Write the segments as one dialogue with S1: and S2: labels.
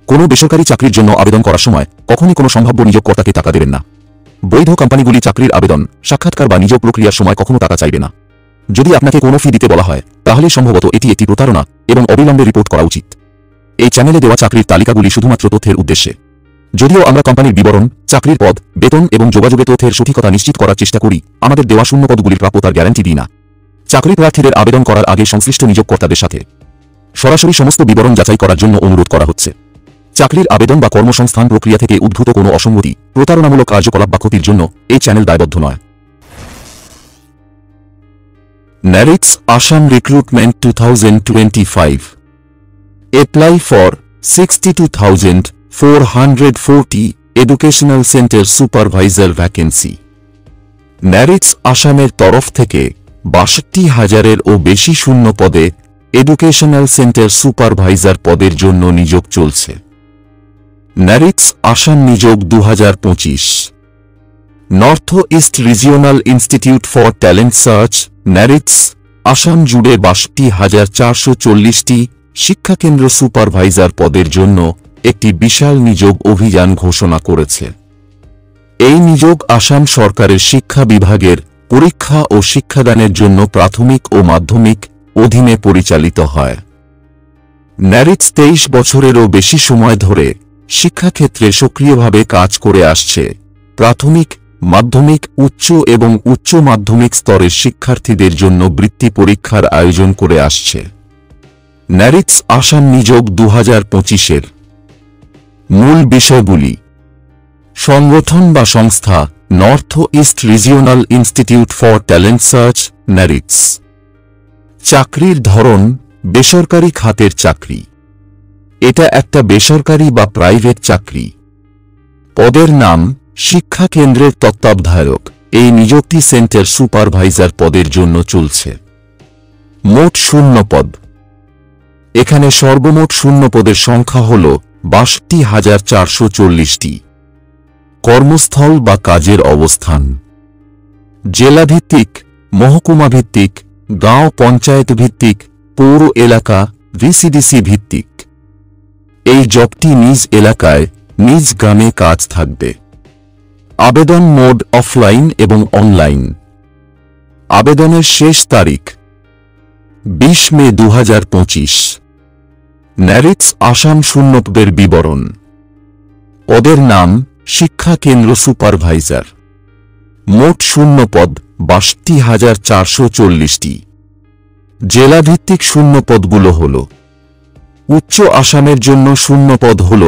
S1: কোনো বেসরকারি চাকরির জন্য আবেদন করার সময় কখনই কোনো সম্ভাব্য নিয়োগকর্তাকে টাকা দেবেন না। বৈধ কোম্পানিগুলি চাকরির আবেদন, সাক্ষাৎকার বা নিয়োগ প্রক্রিয়ার সময় কখনো টাকা চাইবে না। যদি আপনাকে কোনো ফি দিতে বলা হয় তাহলে সম্ভবত এটি একটি প্রতারণা এবং অবিলম্বে রিপোর্ট করা উচিত। এই চ্যানেলে দেওয়া চাকরির তালিকাগুলি শুধুমাত্র তথ্যের উদ্দেশ্যে। যদিও আমরা কোম্পানির বিবরণ, চাকরির পদ, বেতন এবং যোগাযোগের তথ্যের সঠিকতা নিশ্চিত করার চেষ্টা করি, আমাদের দেওয়া শূন্য পদগুলির প্রাপ্যতার গ্যারান্টি দিই না। চাকরি প্রার্থীদের আবেদন করার আগে সংশ্লিষ্ট নিয়োগকর্তাদের সাথে সরাসরি সমস্ত বিবরণ যাচাই করার জন্য অনুরোধ করা হচ্ছে। চাকরির আবেদন বা কর্মসংস্থান প্রক্রিয়া থেকে উদ্ভূত কোনো অসঙ্গতি, প্রতারণামূলক কার্যকলাপ বা ক্ষতির জন্য এই চ্যানেল দায়বদ্ধ নয়। NARICS Assam Recruitment 2025 Apply for 62,440 Educational Center Supervisor Vacancy। NARICS আসামের তরফ থেকে 62,000-এরও বেশি শূন্য পদে এডুকেশনাল সেন্টার সুপারভাইজার পদের জন্য নিয়োগ চলছে। NARICS আসাম নিয়োগ 2025। North east regional institute for talent search NARICS Assam জুড়ে 62,440টি শিক্ষাকেন্দ্র সুপারভাইজার পদের জন্য একটি বিশাল নিয়োগ অভিযান ঘোষণা করেছে। এই নিয়োগ আসাম সরকারের শিক্ষা বিভাগের পরীক্ষা ও শিক্ষাদানের জন্য প্রাথমিক ও মাধ্যমিক অধীনে পরিচালিত হয়। NARICS 23 বছরেরও বেশি সময় ধরে শিক্ষাক্ষেত্রে সক্রিয়ভাবে কাজ করে আসছে। প্রাথমিক, মাধ্যমিক, উচ্চ এবং উচ্চ মাধ্যমিক স্তরের শিক্ষার্থীদের জন্য বৃত্তি পরীক্ষার আয়োজন করে আসছে। NARICS আসাম নিয়োগ 2025-এর মূল বিষয়গুলি। সংগঠন বা সংস্থা north east regional institute for talent search NARICS। চাকরির ধরন বেসরকারি খাতের চাকরি। এটা একটা বেসরকারি বা প্রাইভেট চাকরি। পদের নাম শিক্ষা কেন্দ্রের তত্ত্বাবধায়ক। এই নিয়োগটি সেন্টার সুপারভাইজার পদের জন্য চলছে। মোট শূন্য পদ। এখানে সর্বমোট শূন্য পদের সংখ্যা হল 62,440টি। কর্মস্থল বা কাজের অবস্থান জেলাভিত্তিক, মহকুমাভিত্তিক, গাঁও পঞ্চায়েত ভিত্তিক, পৌর এলাকা, VCDC ভিত্তিক। এই জবটি নিজ এলাকায়, নিজ গ্রামে কাজ থাকবে। আবেদন মোড অফলাইন এবং অনলাইন। আবেদনের শেষ তারিখ 20 মে 2025। NARICS আসাম শূন্যপদের বিবরণ। পদের নাম শিক্ষা কেন্দ্র সুপারভাইজার। মোট শূন্য পদ 62,440টি। জেলাভিত্তিক শূন্য পদগুলো হল: উচ্চ আসামের জন্য শূন্য পদ হল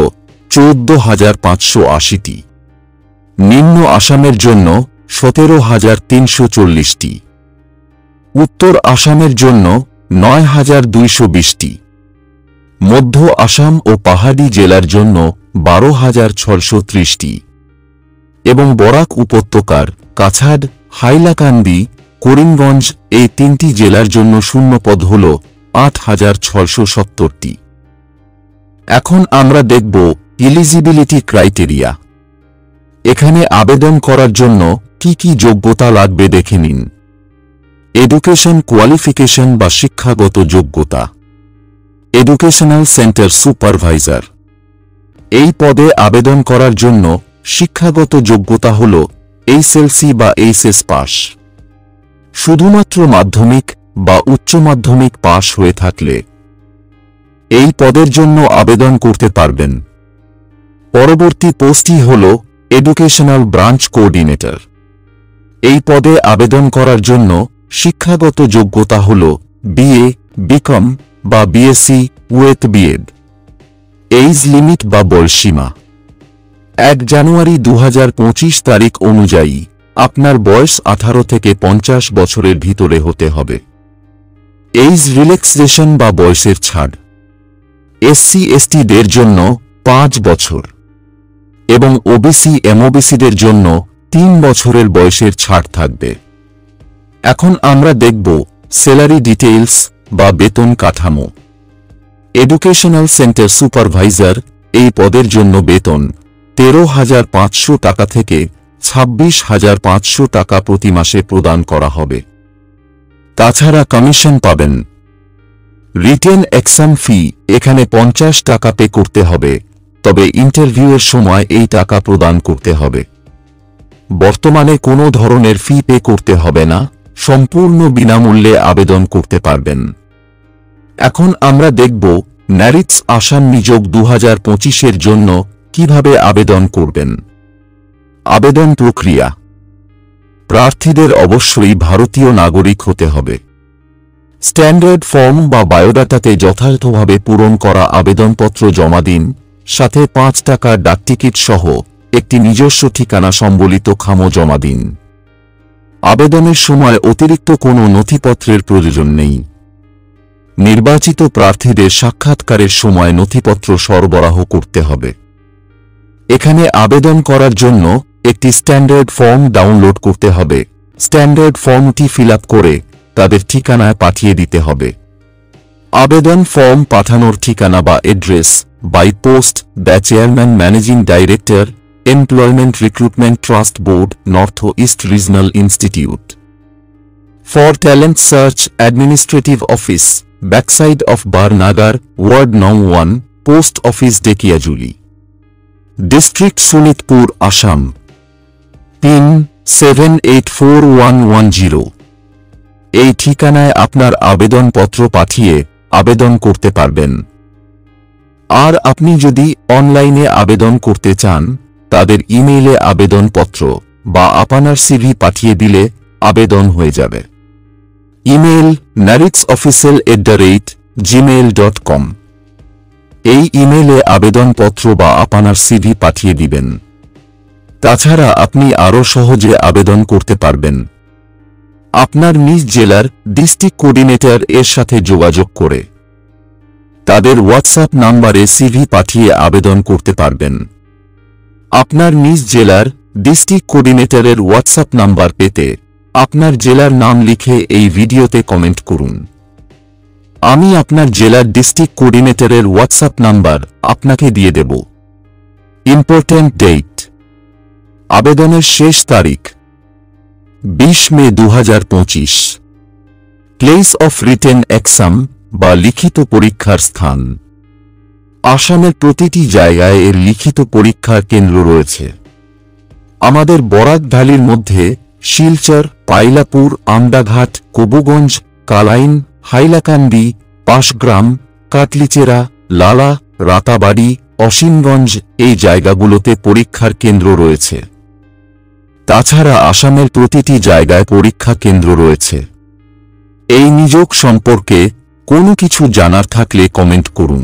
S1: 14,580টি। নিম্ন আসামের জন্য 17,340টি। উত্তর আসামের জন্য 9,220টি। মধ্য আসাম ও পাহাড়ি জেলার জন্য 12,630টি এবং বরাক উপত্যকার কাছাড়, হাইলাকান্দি, করিমগঞ্জ এই 3টি জেলার জন্য শূন্য পদ হল 8,670টি। এখন আমরা দেখব এলিজিবিলিটি ক্রাইটেরিয়া। এখানে আবেদন করার জন্য কি কি যোগ্যতা লাগবে দেখে নিন। এডুকেশন কোয়ালিফিকেশন বা শিক্ষাগত যোগ্যতা। Educational centre supervisor. এই পদে আবেদন করার জন্য শিক্ষাগত যোগ্যতা হল SSLC বা HS পাস। শুধুমাত্র মাধ্যমিক বা উচ্চ মাধ্যমিক পাস হয়ে থাকলে এই পদের জন্য আবেদন করতে পারবেন। পরবর্তী পোস্টটি হল এডুকেশনাল ব্রাঞ্চ কোঅর্ডিনেটর। এই পদে আবেদন করার জন্য শিক্ষাগত যোগ্যতা হল BA, BCom বা BSc with B.Ed। Age limit বা বয়সীমা 1 জানুয়ারি 2025 তারিখ অনুযায়ী আপনার বয়স 18 থেকে 50 বছরের ভিতরে হতে হবে। এজ রিল্যাক্সেশন বা বয়সের ছাড় SC/ST-দের জন্য 5 বছর এবং OBC/MOBC-দের জন্য 3 বছরের বয়সের ছাড় থাকবে। এখন আমরা দেখব স্যালারি ডিটেইলস বা বেতন কাঠামো। এডুকেশনাল সেন্টার সুপারভাইজার এই পদের জন্য বেতন 13,500 টাকা থেকে 26,500 টাকা প্রতি মাসে প্রদান করা হবে। তাছাড়া কমিশন পাবেন। রিটেন এক্সাম ফি এখানে 50 টাকা পে করতে হবে তবে ইন্টারভিউয়ের সময় এই টাকা প্রদান করতে হবে। বর্তমানে কোনো ধরনের ফি পে করতে হবে না, সম্পূর্ণ বিনামূল্যে আবেদন করতে পারবেন। এখন আমরা দেখব ন্যারিটস আসাম নিযোগ 2025-এর জন্য কিভাবে আবেদন করবেন। আবেদন প্রক্রিয়া: প্রার্থীদের অবশ্যই ভারতীয় নাগরিক হতে হবে। স্ট্যান্ডার্ড ফর্ম বা বায়োডাটাতে যথাযথভাবে পূরণ করা আবেদনপত্র জমা দিন, সাথে 5 টাকার ডাকটিকিট সহ একটি নিজস্ব ঠিকানা সম্বলিত খামও জমা দিন। আবেদনের সময় অতিরিক্ত কোনো নথিপত্রের প্রয়োজন নেই। নির্বাচিত প্রার্থীদের সাক্ষাৎকারের সময় নথিপত্র সরবরাহ করতে হবে। এখানে আবেদন করার জন্য একটি স্ট্যান্ডার্ড ফর্ম ডাউনলোড করতে হবে। স্ট্যান্ডার্ড ফর্মটি ফিল আপ করে তাদের ঠিকানায় পাঠিয়ে দিতে হবে। আবেদন ফর্ম পাঠানোর ঠিকানা বা address: by post, the chairman managing director, employment recruitment trust board, north east regional institute for talent search, administrative office, backside of Barnagar, ward নং 1, post office Dekiajuli, district Sonitpur, Assam, pin 784110। এই ঠিকানায় আপনার আবেদনপত্র পাঠিয়ে আবেদন করতে পারবেন। আর আপনি যদি অনলাইনে আবেদন করতে চান, তাদের ইমেইলে আবেদনপত্র বা আপনার সিভি পাঠিয়ে দিলে আবেদন হয়ে যাবে। Email: naritsofficial@gmail.com। এই ইমেইলে আবেদনপত্র বা আপনার সিভি পাঠিয়ে দিবেন। তাছাড়া আপনি আরও সহজে আবেদন করতে পারবেন। আপনার নিজ জেলার ডিস্ট্রিক্ট কোঅর্ডিনেটর এর সাথে যোগাযোগ করে তাদের হোয়াটসঅ্যাপ নম্বরে সিভি পাঠিয়ে আবেদন করতে পারবেন। আপনার নিজ জেলার ডিস্ট্রিক্ট কোঅর্ডিনেটরের হোয়াটসঅ্যাপ নাম্বার পেতে আপনার জেলার নাম লিখে এই ভিডিওতে কমেন্ট করুন। আমি আপনার জেলার ডিস্ট্রিক্ট কোঅর্ডিনেটরের হোয়াটসঅ্যাপ নাম্বার আপনাকে দিয়ে দেব। ইম্পর্ট্যান্ট ডেট: আবেদনের শেষ তারিখ 20 মে 2025। প্লেস অফ রিটেন এক্সাম বা লিখিত পরীক্ষার স্থান: আসামের প্রতিটি জায়গায় এর লিখিত পরীক্ষার কেন্দ্র রয়েছে। আমাদের বরাক ভ্যালির মধ্যে শিলচর, পাইলাপুর, আমডাঘাট, কবুগঞ্জ, কালাইন, হাইলাকান্দি, পাশগ্রাম, কাটলিচেরা, লালা, রাতাবাড়ি, অসীমগঞ্জ এই জায়গাগুলোতে পরীক্ষার কেন্দ্র রয়েছে। তাছাড়া আসামের প্রতিটি জায়গায় পরীক্ষা কেন্দ্র রয়েছে। এই নিযোগ সম্পর্কে কোনো কিছু জানার থাকলে কমেন্ট করুন।